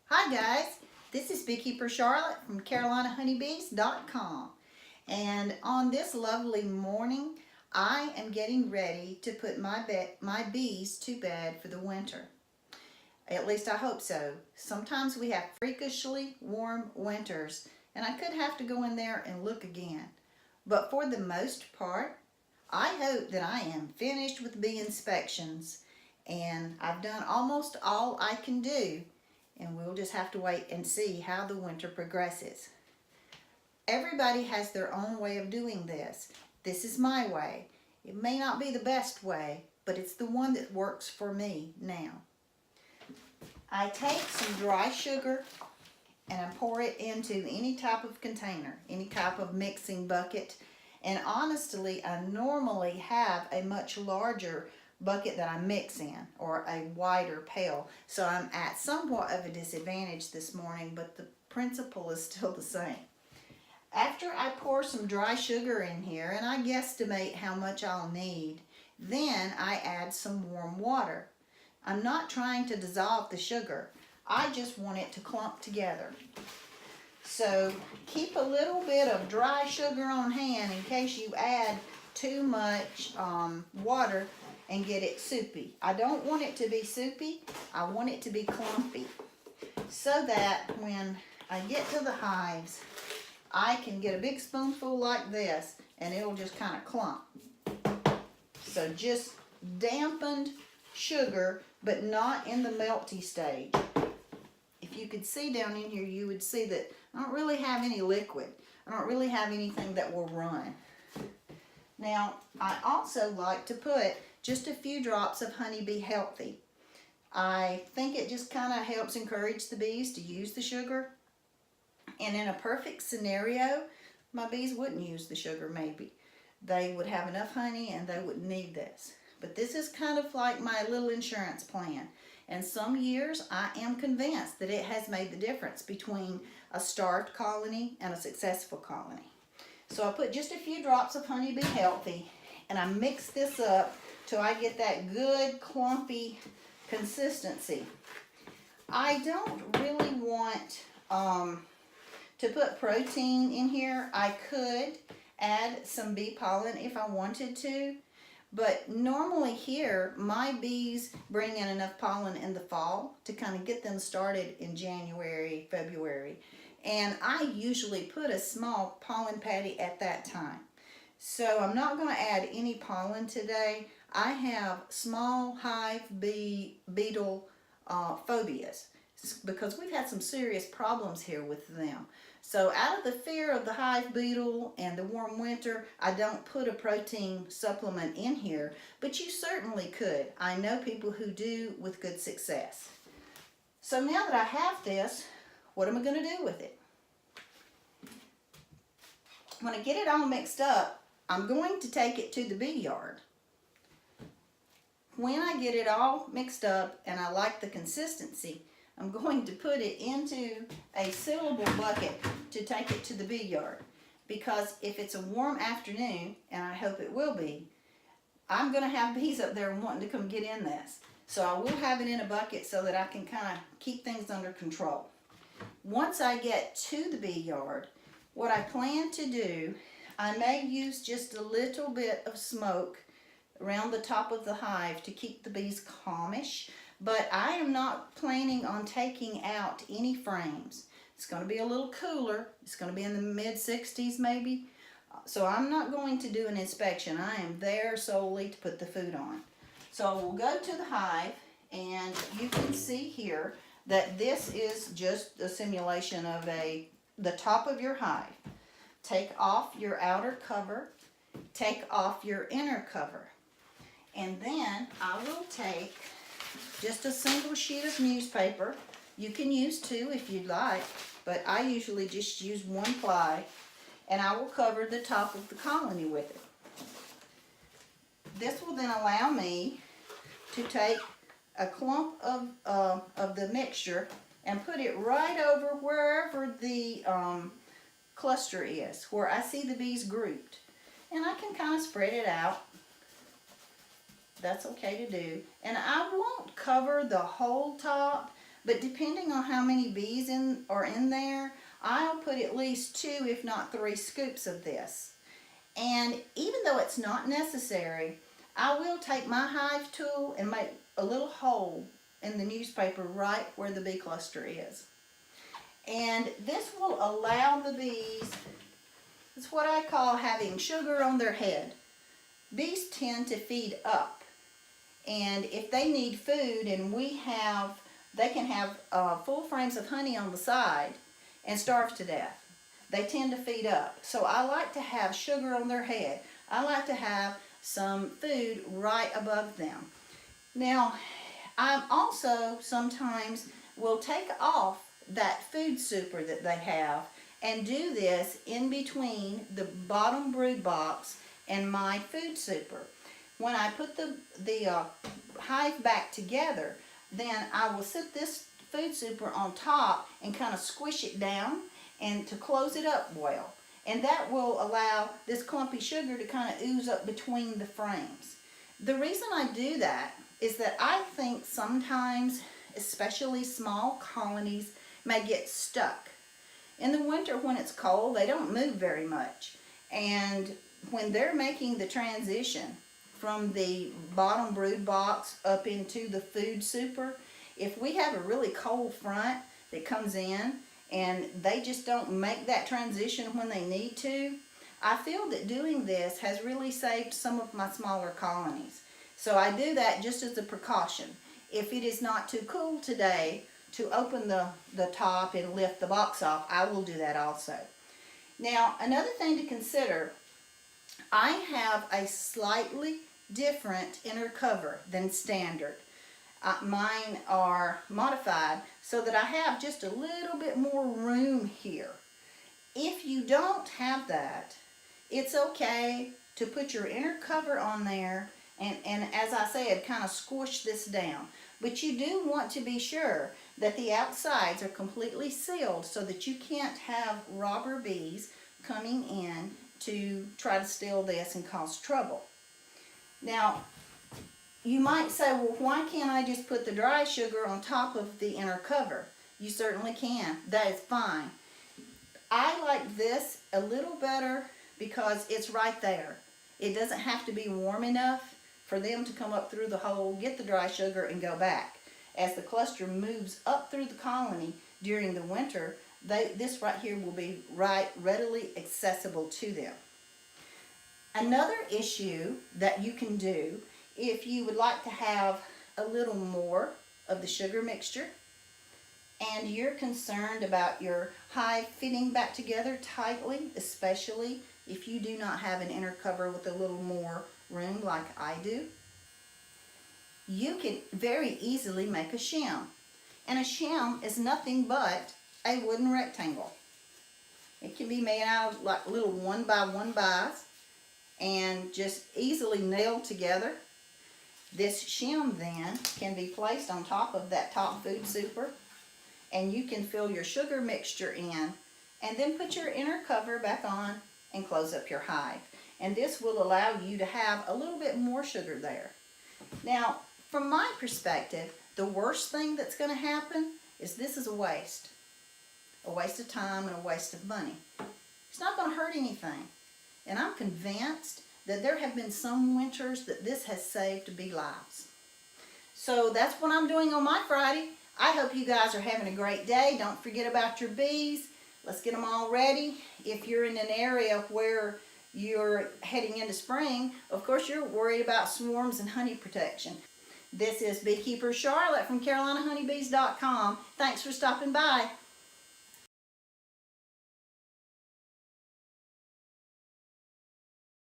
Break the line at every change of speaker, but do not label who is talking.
Hi guys, this is Beekeeper Charlotte from CarolinaHoneybees.com, and on this lovely morning I am getting ready to put my bees to bed for the winter. At least I hope so. Sometimes we have freakishly warm winters and I could have to go in there and look again. But for the most part, I hope that I am finished with bee inspections and I've done almost all I can do, and we'll just have to wait and see how the winter progresses. Everybody has their own way of doing this. This is my way. It may not be the best way, but it's the one that works for me now. I take some dry sugar and I pour it into any type of container, any type of mixing bucket. And honestly, I normally have a much larger bucket that I mix in, or a wider pail. So I'm at somewhat of a disadvantage this morning, but the principle is still the same. After I pour some dry sugar in here, and I guesstimate how much I'll need, then I add some warm water. I'm not trying to dissolve the sugar. I just want it to clump together. So keep a little bit of dry sugar on hand in case you add too much water and get it soupy. I don't want it to be soupy. I want it to be clumpy, so that when I get to the hives, I can get a big spoonful like this and it'll just kind of clump. So just dampened sugar, but not in the melty stage. If you could see down in here, you would see that I don't really have any liquid. I don't really have anything that will run. Now, I also like to put just a few drops of Honeybee Healthy. I think it just kind of helps encourage the bees to use the sugar. And in a perfect scenario, my bees wouldn't use the sugar maybe. They would have enough honey and they wouldn't need this. But this is kind of like my little insurance plan. And some years I am convinced that it has made the difference between a starved colony and a successful colony. So I put just a few drops of Honeybee Healthy and I mix this up till I get that good clumpy consistency. I don't really want to put protein in here. I could add some bee pollen if I wanted to, but normally here my bees bring in enough pollen in the fall to kind of get them started in January, February. And I usually put a small pollen patty at that time. So I'm not going to add any pollen today. I have small hive bee beetle phobias because we've had some serious problems here with them. So out of the fear of the hive beetle and the warm winter, I don't put a protein supplement in here, but you certainly could. I know people who do with good success. So now that I have this, what am I going to do with it? When I get it all mixed up, I'm going to take it to the bee yard. When I get it all mixed up and I like the consistency, I'm going to put it into a sealable bucket to take it to the bee yard. Because if it's a warm afternoon, and I hope it will be, I'm going to have bees up there wanting to come get in this. So I will have it in a bucket so that I can kind of keep things under control. Once I get to the bee yard, what I plan to do, I may use just a little bit of smoke around the top of the hive to keep the bees calmish, but I am not planning on taking out any frames. It's going to be a little cooler. It's going to be in the mid-60s maybe. So I'm not going to do an inspection. I am there solely to put the food on. So we'll go to the hive, and you can see here that this is just a simulation of the top of your hive. Take off your outer cover, take off your inner cover, and then I will take just a single sheet of newspaper. You can use two if you'd like, but I usually just use one ply, and I will cover the top of the colony with it. This will then allow me to take a clump of the mixture and put it right over wherever the cluster is, where I see the bees grouped. And I can kind of spread it out. That's okay to do. And I won't cover the whole top, but depending on how many bees are in there, I'll put at least 2, if not 3 scoops of this. And even though it's not necessary, I will take my hive tool and make a little hole in the newspaper right where the bee cluster is. And this will allow the bees, it's what I call having sugar on their head. Bees tend to feed up. And if they need food and they can have full frames of honey on the side and starve to death. They tend to feed up. So I like to have sugar on their head. I like to have some food right above them. Now, I also sometimes will take off that food super that they have and do this in between the bottom brood box and my food super. When I put the hive back together, then I will set this food super on top and kind of squish it down and to close it up well. And that will allow this clumpy sugar to kind of ooze up between the frames. The reason I do that is that I think sometimes, especially small colonies, may get stuck. In the winter when it's cold, they don't move very much. And when they're making the transition from the bottom brood box up into the food super, if we have a really cold front that comes in and they just don't make that transition when they need to, I feel that doing this has really saved some of my smaller colonies. So I do that just as a precaution. If it is not too cool today to open the top and lift the box off, I will do that also. Now, another thing to consider, I have a slightly different inner cover than standard. Mine are modified so that I have just a little bit more room here. If you don't have that, it's okay to put your inner cover on there and as I said, kind of squish this down. But you do want to be sure that the outsides are completely sealed so that you can't have robber bees coming in to try to steal this and cause trouble. Now, you might say, well, why can't I just put the dry sugar on top of the inner cover? You certainly can. That is fine. I like this a little better because it's right there. It doesn't have to be warm enough for them to come up through the hole, get the dry sugar, and go back. As the cluster moves up through the colony during the winter, this right here will be readily accessible to them. Another issue that you can do if you would like to have a little more of the sugar mixture and you're concerned about your hive fitting back together tightly, especially if you do not have an inner cover with a little more room like I do, you can very easily make a shim. And a shim is nothing but a wooden rectangle. It can be made out of like little 1x1 bys and just easily nailed together. This shim then can be placed on top of that top food super and you can fill your sugar mixture in and then put your inner cover back on and close up your hive. And this will allow you to have a little bit more sugar there. Now, from my perspective, the worst thing that's going to happen is this is a waste of time and a waste of money. It's not going to hurt anything. And I'm convinced that there have been some winters that this has saved bee lives. So that's what I'm doing on my Friday. I hope you guys are having a great day. Don't forget about your bees. Let's get them all ready. If you're in an area where you're heading into spring, of course you're worried about swarms and honey protection. This is Beekeeper Charlotte from CarolinaHoneybees.com. Thanks for stopping by.